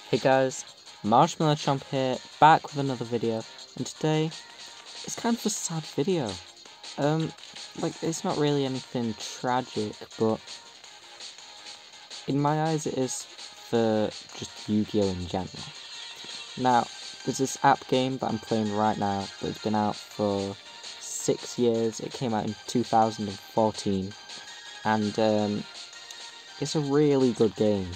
Hey guys, Marshmallow Chomp here, back with another video, and today, it's kind of a sad video. It's not really anything tragic, but in my eyes it is for just Yu-Gi-Oh in general. Now, there's this app game that I'm playing right now, but it's been out for 6 years. It came out in 2014, and it's a really good game.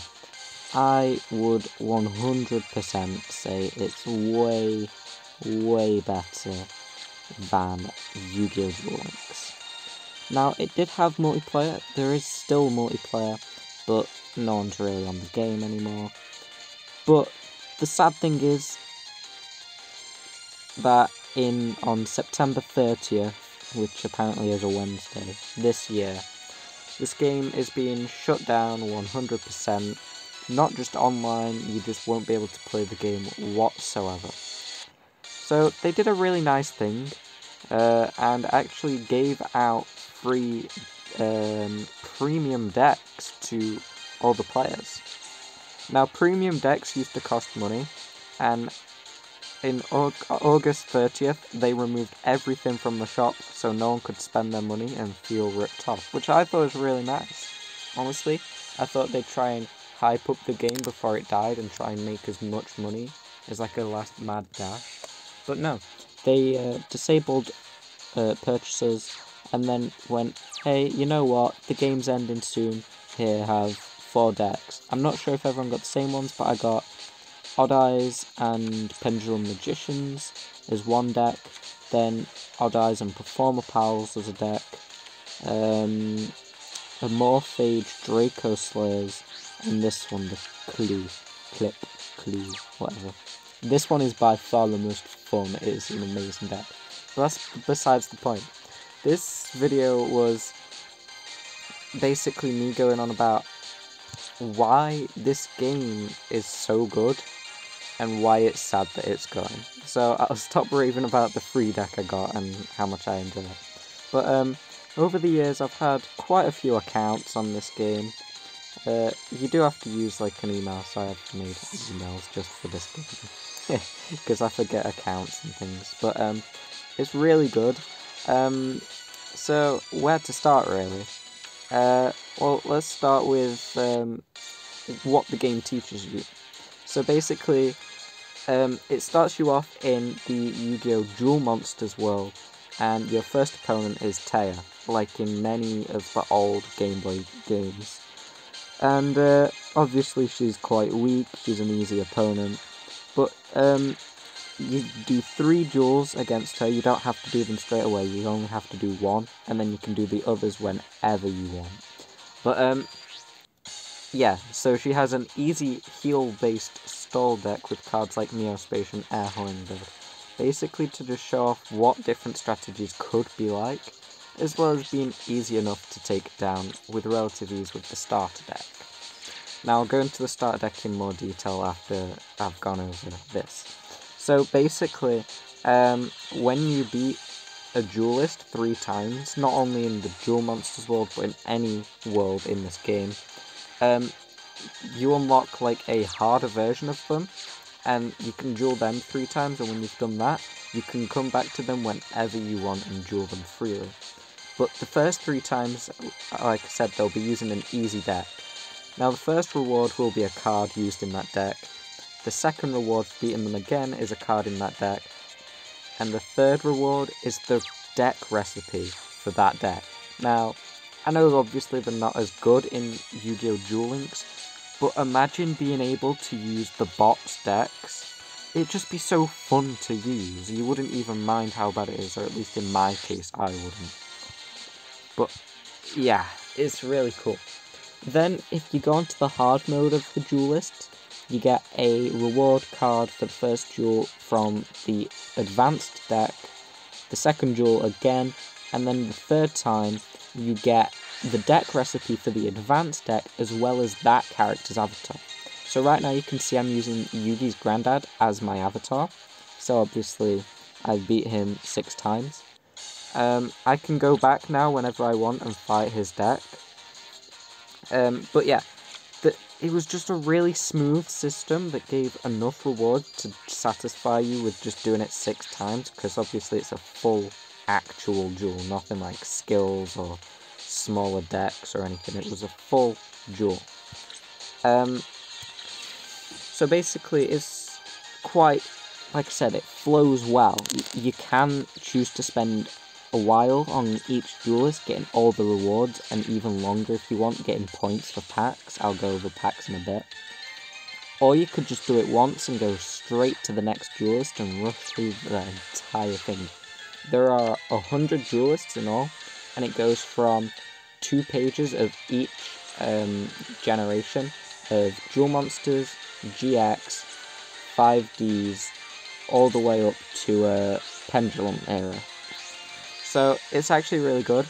I would 100% say it's way better than Yu-Gi-Oh! Duel Links. Now, it did have multiplayer, there is still multiplayer, but no one's really on the game anymore. But the sad thing is that on September 30th, which apparently is a Wednesday, this year, this game is being shut down 100%. Not just online, you just won't be able to play the game whatsoever. So they did a really nice thing, and actually gave out free premium decks to all the players. Now, premium decks used to cost money, and in August 30th, they removed everything from the shop so no one could spend their money and feel ripped off, which I thought was really nice. Honestly, I thought they'd try and hype up the game before it died and try and make as much money as like a last mad dash. But no, they disabled purchases and then went, hey, you know what, the game's ending soon, here, have 4 decks. I'm not sure if everyone got the same ones, but I got Odd Eyes and Pendulum Magicians as one deck, then Odd Eyes and Performer Pals as a deck, Morphage Draco Slayers, and this one, the Clue, whatever. This one is by far the most fun. It is an amazing deck. But that's besides the point. This video was basically me going on about why this game is so good and why it's sad that it's going. So I'll stop raving about the free deck I got and how much I enjoy it. But over the years I've had quite a few accounts on this game. You do have to use like an email, so I've made emails just for this game. Because I forget accounts and things. But it's really good. So where to start really? Well, let's start with what the game teaches you. So basically, it starts you off in the Yu-Gi-Oh! Duel Monsters world, and your first opponent is Taya, like in many of the old Game Boy games. And obviously she's quite weak, she's an easy opponent, but you do 3 duels against her. You don't have to do them straight away, you only have to do 1, and then you can do the others whenever you want. But yeah, so she has an easy heal-based stall deck with cards like Neospace and Air Hummingbird, basically to just show off what different strategies could be like, as well as being easy enough to take down with relative ease with the starter deck. Now I'll go into the starter deck in more detail after I've gone over this. So basically, when you beat a duelist 3 times, not only in the Duel Monsters world, but in any world in this game, you unlock like a harder version of them, and you can duel them 3 times, and when you've done that, you can come back to them whenever you want and duel them freely. But the first 3 times, like I said, they'll be using an easy deck. Now the first reward will be a card used in that deck, the second reward for beating them again is a card in that deck, and the third reward is the deck recipe for that deck. Now, I know obviously they're not as good in Yu-Gi-Oh! Duel Links, but imagine being able to use the bots decks. It'd just be so fun to use. You wouldn't even mind how bad it is, or at least in my case, I wouldn't. But yeah, it's really cool. Then, if you go into the hard mode of the duelist, you get a reward card for the first duel from the advanced deck, the second duel again, and then the third time you get the deck recipe for the advanced deck as well as that character's avatar. So right now you can see I'm using Yugi's granddad as my avatar, so obviously I beat him 6 times. I can go back now whenever I want and fight his deck. But yeah, it was just a really smooth system that gave enough reward to satisfy you with just doing it 6 times, because obviously it's a full actual duel, nothing like skills or smaller decks or anything. It was a full duel. So basically it's quite, like I said, it flows well. You can choose to spend a while on each duelist, getting all the rewards, and even longer if you want, getting points for packs. I'll go over packs in a bit. Or you could just do it once and go straight to the next duelist and rush through the entire thing. There are 100 duelists in all, and it goes from 2 pages of each generation of duel monsters, GX, 5Ds, all the way up to a pendulum era. So it's actually really good.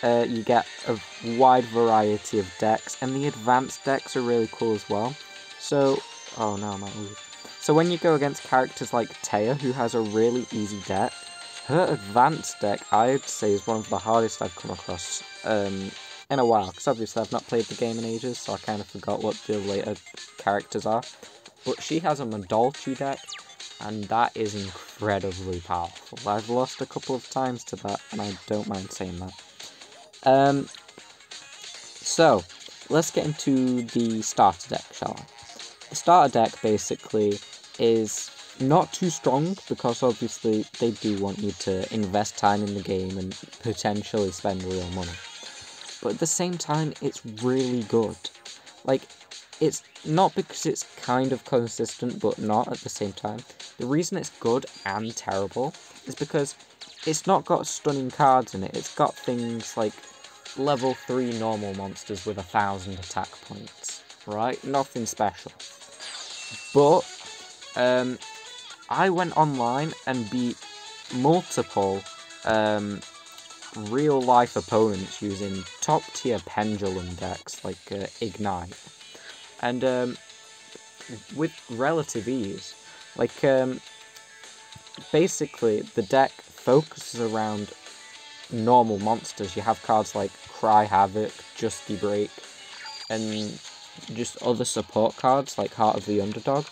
You get a wide variety of decks, and the advanced decks are really cool as well. So, oh no, I might lose. So when you go against characters like Taya, who has a really easy deck, her advanced deck, I'd say, is one of the hardest I've come across in a while, because obviously I've not played the game in ages, so I kind of forgot what the later characters are. But she has a Madolchi deck, and that is incredibly powerful. I've lost a couple of times to that, and I don't mind saying that. So, let's get into the starter deck, shall I? The starter deck, basically, is not too strong, because obviously they do want you to invest time in the game and potentially spend real money. But at the same time, it's really good. Like, it's not because it's kind of consistent, but not at the same time. The reason it's good and terrible is because it's not got stunning cards in it. It's got things like level 3 normal monsters with 1,000 attack points, right? Nothing special. But I went online and beat multiple real-life opponents using top-tier pendulum decks like Ignite. And with relative ease. Like, basically, the deck focuses around normal monsters. You have cards like Cry Havoc, Justy Break, and just other support cards like Heart of the Underdog,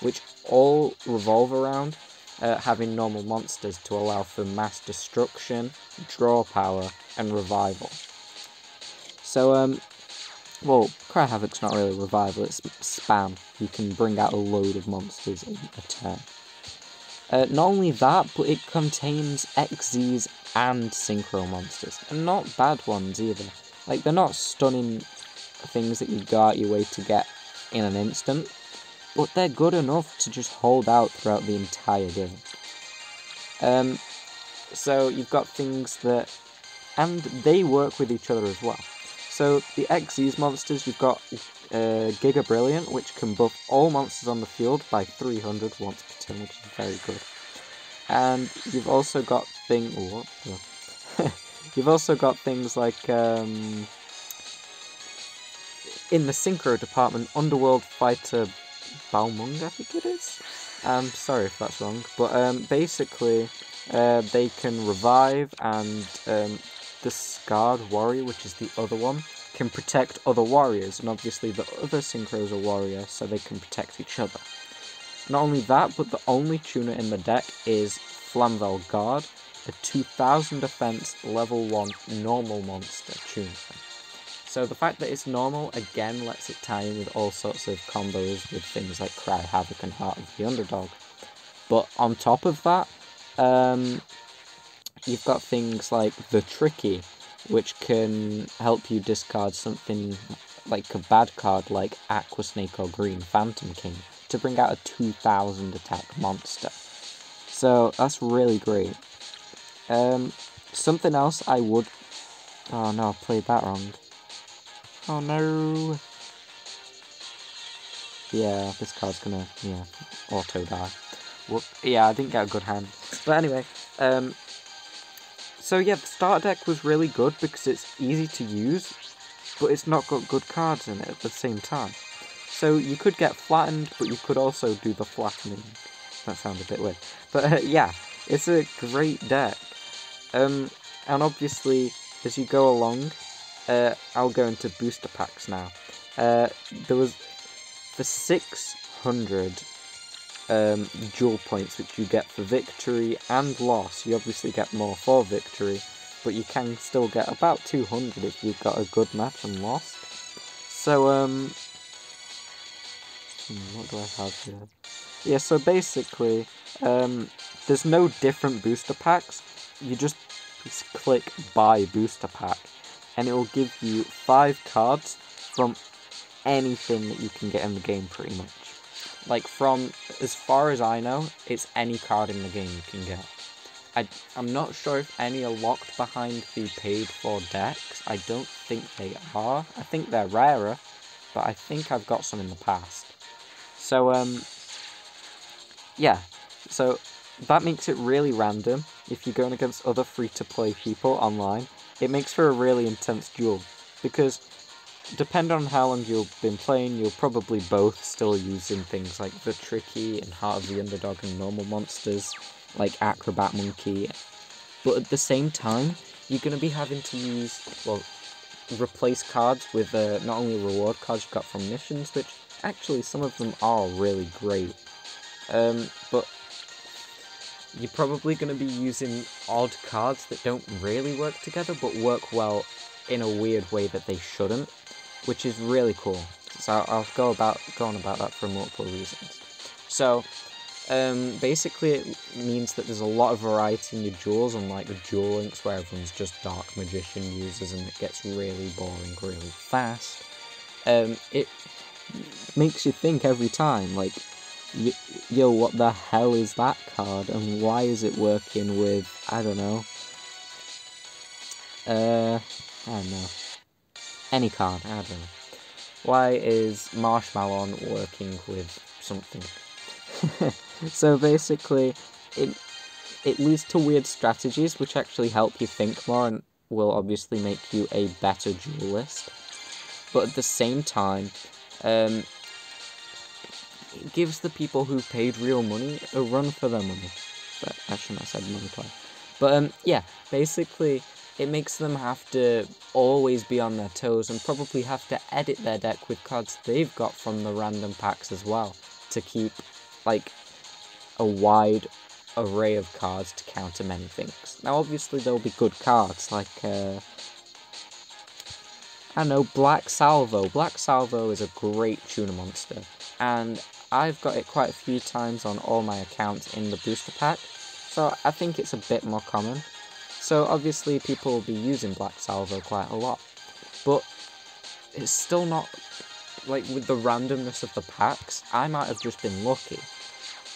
which all revolve around having normal monsters to allow for mass destruction, draw power, and revival. So, well, Cry Havoc's not really revival, it's spam. You can bring out a load of monsters in a turn. Not only that, but it contains XZs and Synchro monsters, and not bad ones either. Like, they're not stunning things that you go out your way to get in an instant, but they're good enough to just hold out throughout the entire game. So you've got things that, and they work with each other as well. So the XZ's monsters, you've got Giga Brilliant, which can buff all monsters on the field by 300 once per turn, which is very good. And you've also got you've also got things like in the Synchro department, Underworld Fighter Balmung, I think it is. Sorry if that's wrong, but basically they can revive, and the Scarred Warrior, which is the other one, can protect other warriors, and obviously the other Synchros are warriors, so they can protect each other. Not only that, but the only tuner in the deck is Flamvel Guard, a 2000 defense level 1 normal monster tuner. So the fact that it's normal, again, lets it tie in with all sorts of combos with things like Cry Havoc and Heart of the Underdog. But on top of that, you've got things like the Tricky, which can help you discard something like a bad card like Aqua Snake or Green Phantom King to bring out a 2000 attack monster. So that's really great. Something else I would... Oh no, I played that wrong. Oh no! Yeah, this card's gonna, auto die. Whoop. Yeah, I didn't get a good hand. But anyway, so yeah, the starter deck was really good because it's easy to use, but it's not got good cards in it at the same time. So you could get flattened, but you could also do the flattening. That sounds a bit weird. But yeah, it's a great deck. And obviously, as you go along, I'll go into booster packs now. there was for 600 duel points, which you get for victory and loss. You obviously get more for victory, but you can still get about 200 if you've got a good match and lost. So, what do I have here? Yeah, so basically, there's no different booster packs. You just click buy booster pack, and it will give you 5 cards from anything that you can get in the game, pretty much. Like, from, as far as I know, it's any card in the game you can get. I'm not sure if any are locked behind the paid-for decks. I don't think they are. I think they're rarer, but I think I've got some in the past. So, yeah. So, that makes it really random. If you're going against other free-to-play people online, it makes for a really intense duel. Because depending on how long you've been playing, you're probably both still using things like the Tricky and Heart of the Underdog and normal monsters, like Acrobat Monkey. But at the same time, you're going to be having to use, well, replace cards with not only reward cards you got from missions, which actually some of them are really great. But you're probably going to be using odd cards that don't really work together, but work well in a weird way that they shouldn't, which is really cool. So I'll go on about that for multiple reasons. So, basically it means that there's a lot of variety in your duels, unlike the Duel Links where everyone's just Dark Magician users and it gets really boring really fast. It makes you think every time, like, yo, what the hell is that card, and why is it working with, I don't know, any card, I don't know. Why is Marshmallow working with something? So basically, it leads to weird strategies which actually help you think more and will obviously make you a better duelist. But at the same time, it gives the people who paid real money a run for their money. But I shouldn't have said money twice. But yeah, basically it makes them have to always be on their toes and probably have to edit their deck with cards they've got from the random packs as well to keep, like, a wide array of cards to counter many things. Now, obviously, there'll be good cards, like, I don't know, Black Salvo. Black Salvo is a great tuner monster, and I've got it quite a few times on all my accounts in the booster pack, so I think it's a bit more common. So obviously people will be using Black Salvo quite a lot, but it's still not, like, with the randomness of the packs, I might have just been lucky.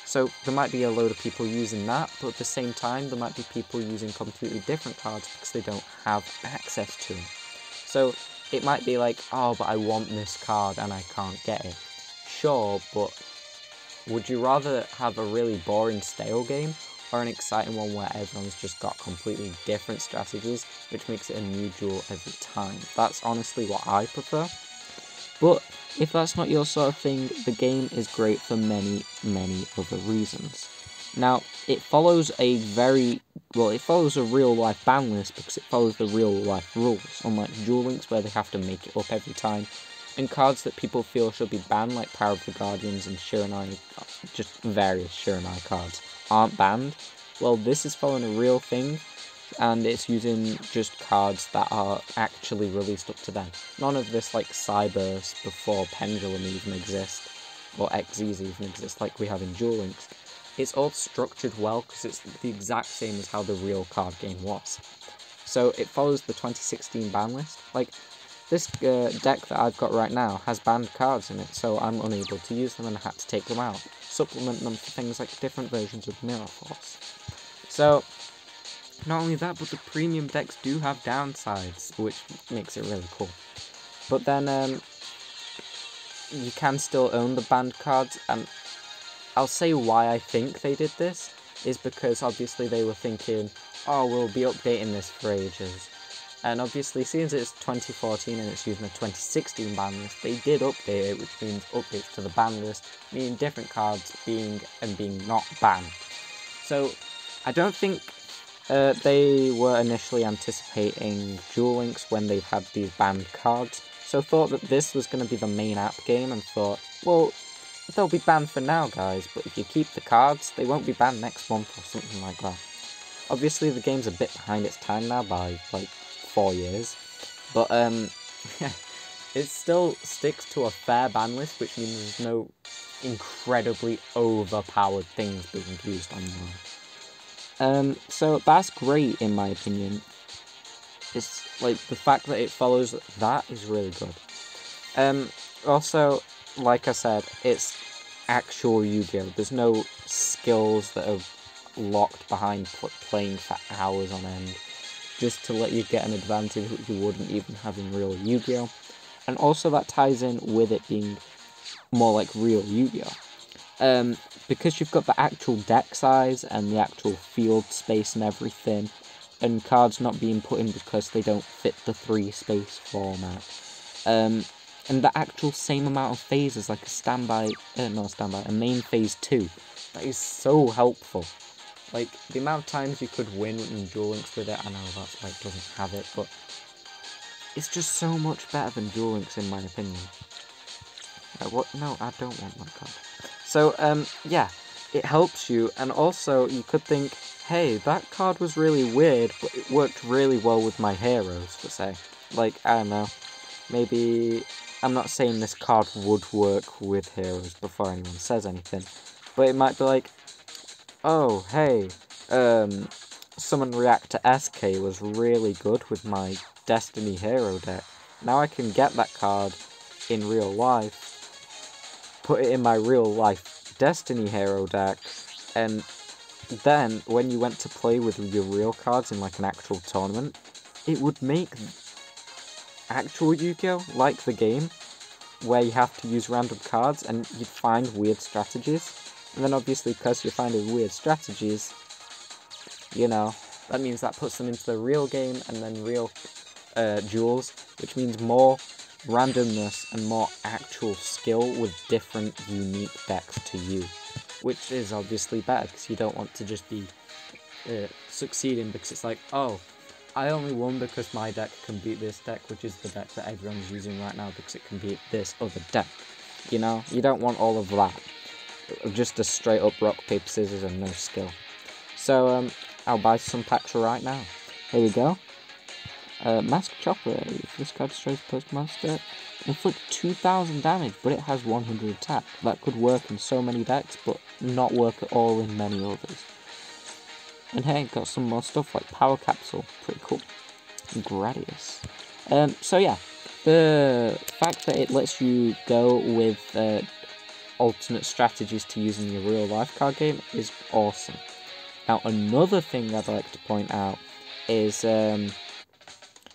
So there might be a load of people using that, but at the same time there might be people using completely different cards because they don't have access to them. So it might be like, oh, but I want this card and I can't get it. Sure, but would you rather have a really boring stale game or an exciting one where everyone's just got completely different strategies, which makes it a new duel every time? That's honestly what I prefer. But if that's not your sort of thing, the game is great for many, many other reasons. Now, it follows a real-life ban list because it follows the real-life rules, unlike Duel Links where they have to make it up every time. And cards that people feel should be banned, like Power of the Guardians and Shiranai, just various Shiranai cards, aren't banned. Well, this is following a real thing, and it's using just cards that are actually released up to then. None of this, like, Cyburst before Pendulum even exists, or XZs even exist like we have in Duel Links. It's all structured well because it's the exact same as how the real card game was. So it follows the 2016 ban list. Like, this deck that I've got right now has banned cards in it, so I'm unable to use them and I had to take them out. Supplement them for things like different versions of Mirror Force. So, not only that, but the premium decks do have downsides, which makes it really cool. But then, you can still own the banned cards, and I'll say why I think they did this, is because obviously they were thinking, oh, we'll be updating this for ages. And obviously, since it's 2014 and it's using a 2016 ban list, they did update it, which means updates to the ban list, meaning different cards being not banned. So, I don't think they were initially anticipating Duel Links when they've had these banned cards, so thought that this was going to be the main app game and thought, well, they'll be banned for now, guys, but if you keep the cards, they won't be banned next month or something like that. Obviously, the game's a bit behind its time now by, like, 4 years, but, yeah, it still sticks to a fair ban list, which means there's no incredibly overpowered things being used online. So that's great, in my opinion. It's, like, the fact that it follows that is really good. Also, like I said, it's actual Yu-Gi-Oh! There's no skills that are locked behind playing for hours on end, just to let you get an advantage which you wouldn't even have in real Yu-Gi-Oh! And also that ties in with it being more like real Yu-Gi-Oh! Because you've got the actual deck size and the actual field space and everything, and cards not being put in because they don't fit the 3-space format. And the actual same amount of phases, like a main phase 2. That is so helpful. Like, the amount of times you could win in Duel Links with it, I know that's why it doesn't have it, but it's just so much better than Duel Links in my opinion. What? No, I don't want that card. So, yeah, it helps you, and also you could think, hey, that card was really weird, but it worked really well with my heroes, for say. Like, I don't know, maybe, I'm not saying this card would work with heroes before anyone says anything, but it might be like, oh, hey, Summon React to SK was really good with my Destiny hero deck. Now I can get that card in real life, put it in my real life Destiny hero deck, and then when you went to play with your real cards in like an actual tournament, it would make actual Yu-Gi-Oh! Like the game, where you have to use random cards and you'd find weird strategies. And then obviously because you're finding weird strategies, you know, that means that puts them into the real game and then real duels, which means more randomness and more actual skill with different unique decks to you. Which is obviously better because you don't want to just be succeeding because it's like, oh, I only won because my deck can beat this deck, which is the deck that everyone's using right now because it can beat this other deck. You know, you don't want all of that. Just a straight up rock, paper, scissors and no skill. So, I'll buy some packs right now. Here we go. Mask Chopper. If this card destroys post monster, inflict 2000 damage, but it has 100 attack. That could work in so many decks, but not work at all in many others. And hey, got some more stuff like Power Capsule. Pretty cool. And Gradius. So yeah, the fact that it lets you go with alternate strategies to use in your real life card game is awesome. Now another thing I'd like to point out is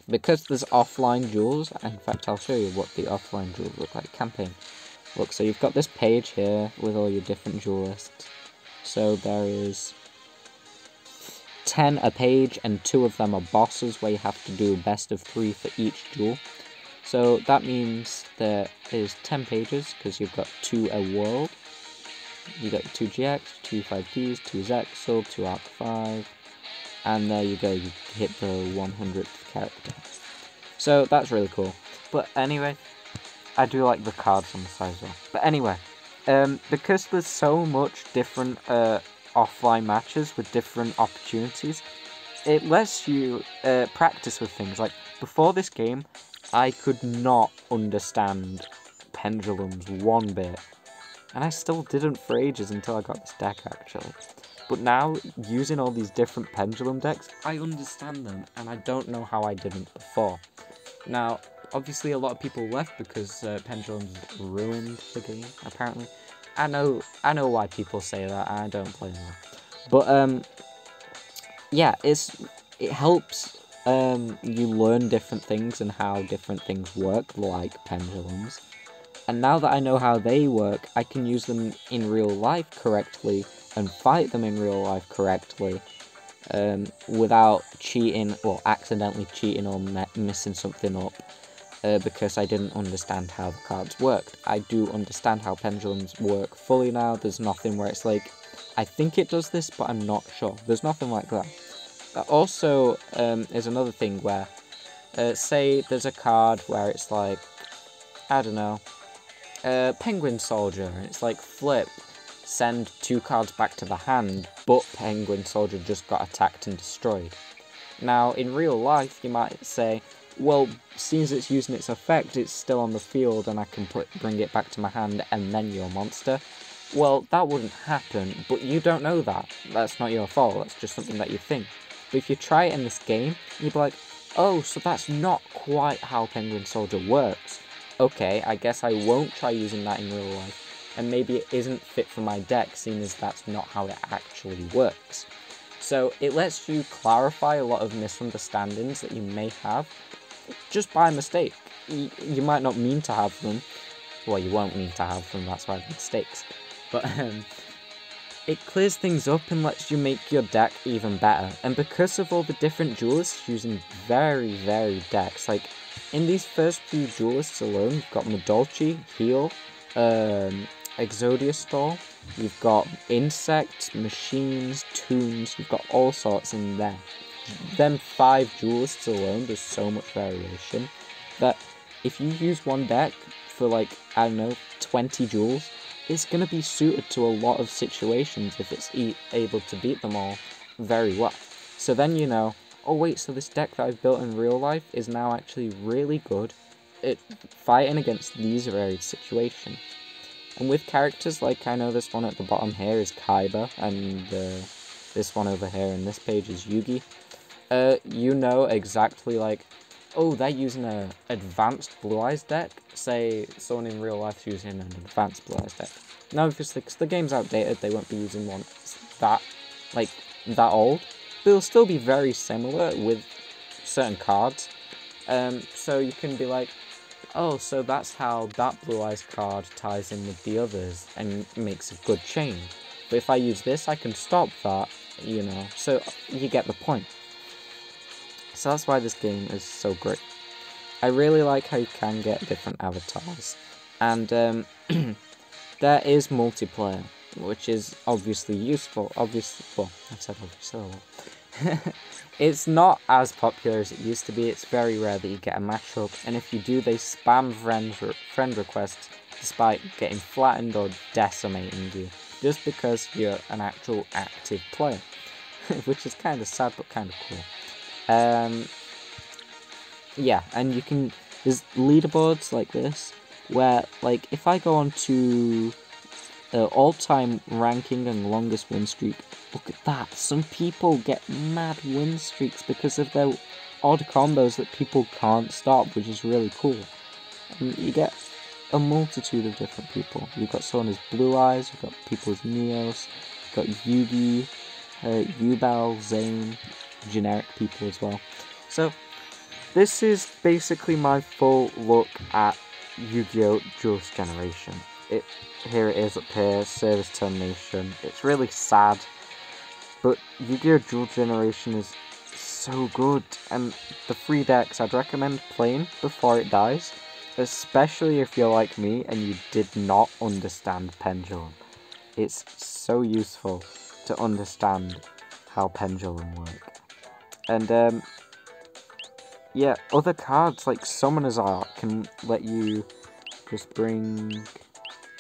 because there's offline duels, in fact I'll show you what the offline duels look like, campaign. Look, so you've got this page here with all your different duelists. So there is 10 a page and 2 of them are bosses where you have to do a best of 3 for each duel. So that means there is 10 pages because you've got 2 a world. You got 2 GX, 2 5Ps, 2 Zexal, 2 Arc 5, and there you go, you hit the 100th character. So that's really cool. But anyway, I do like the cards on the side as well. But anyway, because there's so much different offline matches with different opportunities, it lets you practice with things. Like, before this game, I could not understand pendulums one bit. And I still didn't for ages until I got this deck, actually. But now, using all these different pendulum decks, I understand them, and I don't know how I didn't before. Now, obviously a lot of people left because pendulums ruined the game, apparently. I know why people say that, and I don't blame them. But, yeah, it helps you learn different things and how different things work, like pendulums. And now that I know how they work, I can use them in real life correctly and fight them in real life correctly without cheating or accidentally cheating or messing something up because I didn't understand how the cards worked. I do understand how pendulums work fully now. There's nothing where it's like, I think it does this, but I'm not sure. There's nothing like that. Also, is another thing where, say there's a card where it's like, I don't know, Penguin Soldier, and it's like, flip, send 2 cards back to the hand, but Penguin Soldier just got attacked and destroyed. Now, in real life, you might say, well, since it's using its effect, it's still on the field, and I can bring it back to my hand, and then you're a monster. Well, that wouldn't happen, but you don't know that. That's not your fault, that's just something that you think. But if you try it in this game, you'd be like, oh, so that's not quite how Penguin Soldier works. Okay, I guess I won't try using that in real life, and maybe it isn't fit for my deck, seeing as that's not how it actually works. So it lets you clarify a lot of misunderstandings that you may have, just by mistake. You might not mean to have them. Well, you won't mean to have them, that's why they're mistakes. But it clears things up and lets you make your deck even better. And because of all the different duelists using very varied decks, like in these first few duelists alone, you've got Madolchi, Heal, Exodia Stall, you've got Insects, Machines, Toons, you've got all sorts in there. Them 5 duelists alone, there's so much variation that if you use one deck for like, I don't know, 20 duels, it's going to be suited to a lot of situations if it's able to beat them all very well. So then you know, oh wait, so this deck that I've built in real life is now actually really good at fighting against these varied situations. And with characters like, I know this one at the bottom here is Kaiba, and this one over here in this page is Yugi. You know exactly like, oh, they're using an advanced Blue Eyes deck. Say someone in real life using an advanced Blue Eyes deck. Now, obviously, because the game's outdated, they won't be using one that old. But it'll still be very similar with certain cards. So you can be like, oh, so that's how that Blue Eyes card ties in with the others and makes a good chain. But if I use this, I can stop that, you know. So you get the point. So that's why this game is so great. I really like how you can get different avatars. And there is multiplayer, which is obviously useful. Obviously, well, I've said obviously a lot. It's not as popular as it used to be. It's very rare that you get a matchup. And if you do, they spam friend requests despite getting flattened or decimating you. Just because you're an actual active player. Which is kind of sad, but kind of cool. Yeah, and you can, there's leaderboards like this, where, like, if I go on to all-time ranking and longest win streak, look at that, some people get mad win streaks because of their odd combos that people can't stop, which is really cool. And you get a multitude of different people. You've got someone as Blue Eyes, you've got people as Neos, you've got Yugi, Yubel, Zane, generic people as well. So this is basically my full look at Yu-Gi-Oh! Duelist Generation. Here it is up here, service termination. It's really sad, but Yu-Gi-Oh! Duel Generation is so good, and the 3 decks I'd recommend playing before it dies, especially if you're like me and you did not understand Pendulum. It's so useful to understand how Pendulum work. And yeah, other cards like Summoner's Art can let you just bring...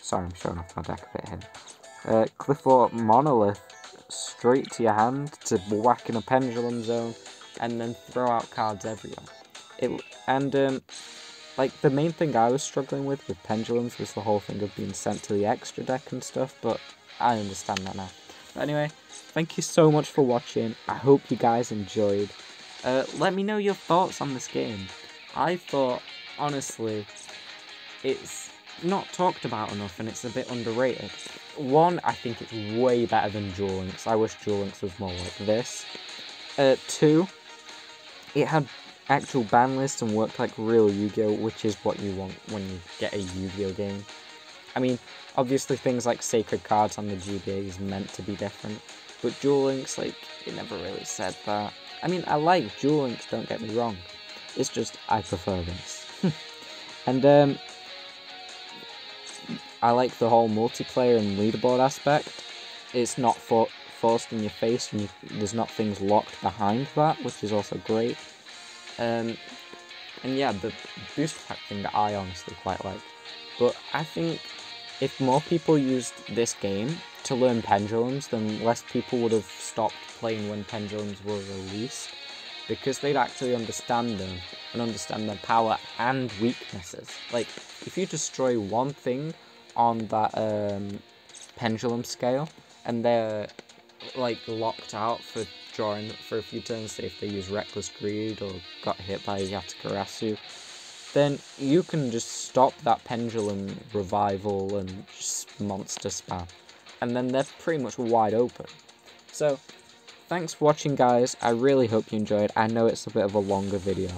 Sorry, I'm showing off my deck a bit here. Cliffort Monolith straight to your hand to whack in a Pendulum Zone and then throw out cards everywhere. Like, the main thing I was struggling with Pendulums was the whole thing of being sent to the extra deck and stuff, but I understand that now. But anyway, thank you so much for watching. I hope you guys enjoyed. Let me know your thoughts on this game. I thought, honestly, it's not talked about enough and it's a bit underrated. 1, I think it's way better than Duel Links. I wish Duel Links was more like this. 2, it had actual ban lists and worked like real Yu-Gi-Oh, which is what you want when you get a Yu-Gi-Oh game. I mean, obviously things like Sacred Cards on the GBA is meant to be different, but Duel Links, like, it never really said that. I mean, I like Duel Links, don't get me wrong. It's just, I prefer this. And, I like the whole multiplayer and leaderboard aspect. It's not forced in your face, and there's not things locked behind that, which is also great. And yeah, the booster pack thing I honestly quite like. But I think if more people used this game to learn pendulums, then less people would have stopped playing when pendulums were released, because they'd actually understand them and understand their power and weaknesses. Like, if you destroy one thing on that pendulum scale and they're like locked out for drawing for a few turns, say if they use Reckless Greed or got hit by Yatakarasu, then you can just stop that pendulum revival and just monster spam, and then they're pretty much wide open. So thanks for watching, guys. I really hope you enjoyed. I know it's a bit of a longer video,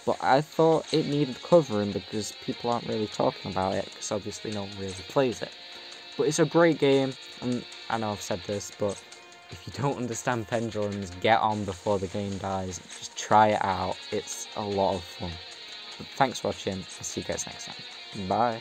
but I thought it needed covering because people aren't really talking about it, because obviously no one really plays it. But it's a great game, and I know I've said this, but if you don't understand pendulums, get on before the game dies. Just try it out. It's a lot of fun. But thanks for watching. I'll see you guys next time. Bye.